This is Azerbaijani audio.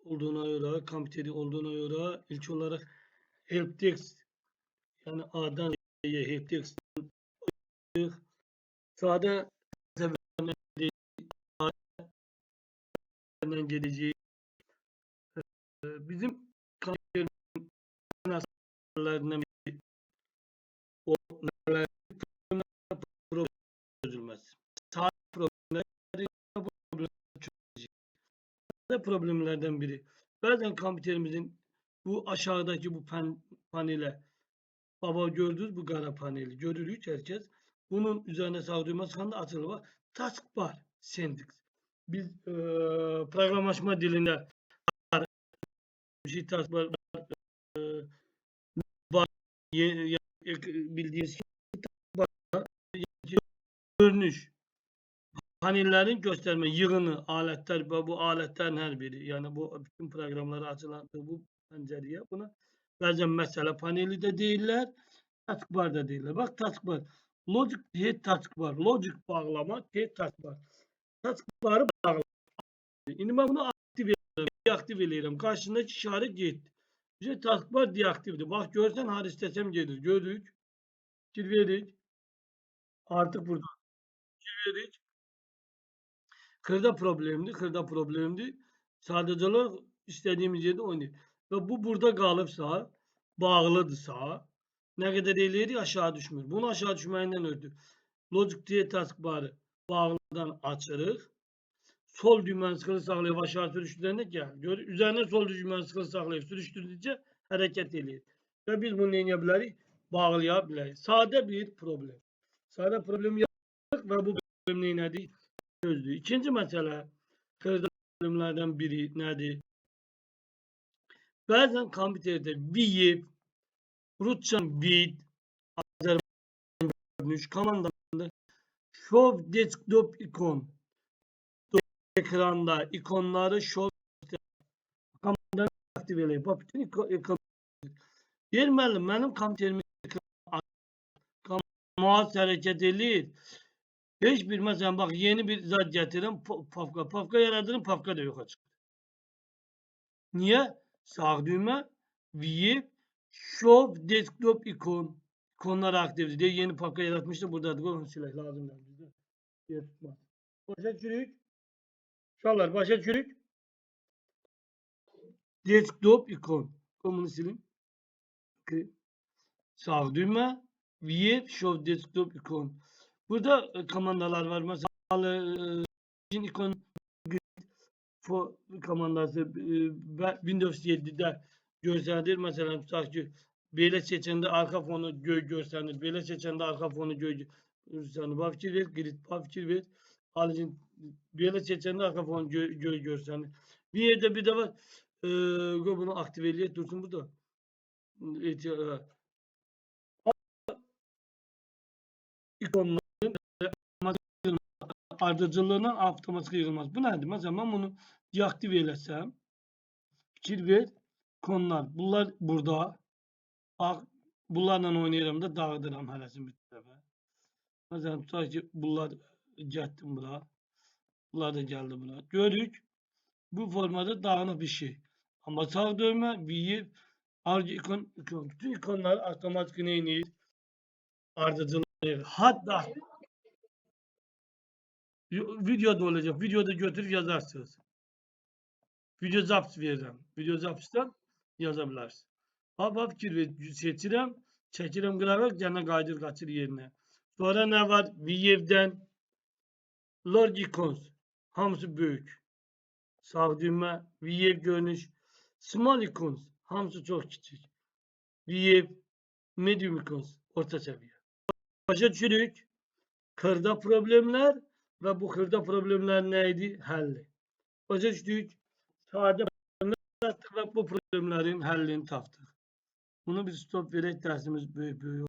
olduğuna göre, kompüteri olduğuna göre ilk olarak helpdesk, yani A'dan Z'ye helpdesk sade sebeplerinden geleceği bizim kompüterin asıllarından biri o problem çözülmez. Sade problemlerden biri. Bazen kompüterimizin bu aşağıdaki bu panele baba gördünüz bu kara paneli görürük herkes. Bunun üzerine sağduymasında açılı var. Taskbar syntax. Biz programlaşma dilinde bir şey taskbar bildiğiniz görünüş panellerin gösterme yığını aletler ve bu aletlerin her biri yani bu bütün programlara açılan bu pencereye buna bazen mesela paneli de değiller taskbar da değiller. Bak taskbar. Logic diye taskbar. Logic bağlamak diye taskbar. Taskbar'ı bağlamak. Şimdi ben bunu aktif ediyorum. Karşındaki işaret gitti. Bize taskbar deaktifdi. Bak görsen her istesem gelir. Gördük. Kirvedik. Artık burada. Kirvedik. Kırda problemdi. Sadece olarak istediğimiz yerde oynuyor. Ve bu burada kalıpsa, bağlıdırsa, ne kadar ileri aşağı düşmür. Bunu aşağı düşmeyinden ötürü Logic diye taskbarı bağlıdan açırıq. Sol düğməni sıxılı saxlayıb aşağı sürüşdürəndə gəl. Üzərinə sol düğməni sıxılı saxlayıb sürüşdürdükcə hərəkət eləyir. Və biz bunu nə edə bilərik? Bağlaya bilərik. Sadə bir problem. Sadə problem yaptık və bu problem nədir? Çözdük. İkinci məsələ, xırda problemlərdən biri nədir? Bəzən kompüterdə VIF, Russian Vid, Azərbaycan komandasında Show Desktop Icon ekranda ikonları show komandanı aktif eləyib. Bax, bütün ikon deyir müəllim, mənim kompüterimin mouse hərəkət eləyir. Heç bir, məsələn, bax, yeni bir zat gətirirəm, papka. Papka yaradırım, papka da yoxa çıxır. Niyə? Sağ düymə, VIF, Show Desktop Icon. İkonlar aktifdir. Deyir, yeni papka yaratmışdı, buradadır. Qoyun silək, lazım değil bizdə. Yer tutmaz. Başa düşürük. Uşaqlar, başa düşürük. Desktop ikon. Bunu silin. Sağ düğme. VIF Show Desktop ikon. Burada komandalar var. Mesela ikon komandası Windows 7'de görsəndir. Mesela tutaq ki, belə seçəndə arka fonu görsənir. Belə seçəndə arka fonu görsənir. Bax fikir ver, grid, bax fikir ver. Alıcın belə seçəndə arka fonu görsənir. Bir yerde bir de var. Bunu aktive eləyək, dursun burada. İkonların ardıcıllığından avtomatik yığılmaz. Bu nədir? Məsələn, mən bunu deaktiv eləsəm, fikir ver, ikonlar. Bunlar burada. Bunlarla oynayıram da dağıdıram hərəsini bir tərəfə. Məsələn, tutaq ki, bunlar getdim bura. Bunlar da geldi bura. Görürük. Bu formada dağınık bir şey. Ama sağ dövme, VIF, ikon, bütün ikonlar otomatik neyini ardıcılığı. Hatta videoda olacak. Videoda götürüp yazarsınız. Video zaps vereceğim. Video zapsdan yazabilirsiniz. Hava fikir seçirəm. Çəkirəm qırağa, gene qaydır qaçır yerine. Sonra ne var? VIF'den Large Icons. Hamısı büyük. Sağ düğme, VIF görünüş. Small Icons. Hamısı çok küçük. VIF, Medium Icons. Orta seviye. Başa düşürük. Kırda problemler ve bu kırda problemler neydi? Halli. Başa düştük. Sade problemler yaptık ve bu problemlerin hallini tapdık. Bunu biz stop vererek dersimiz büyük.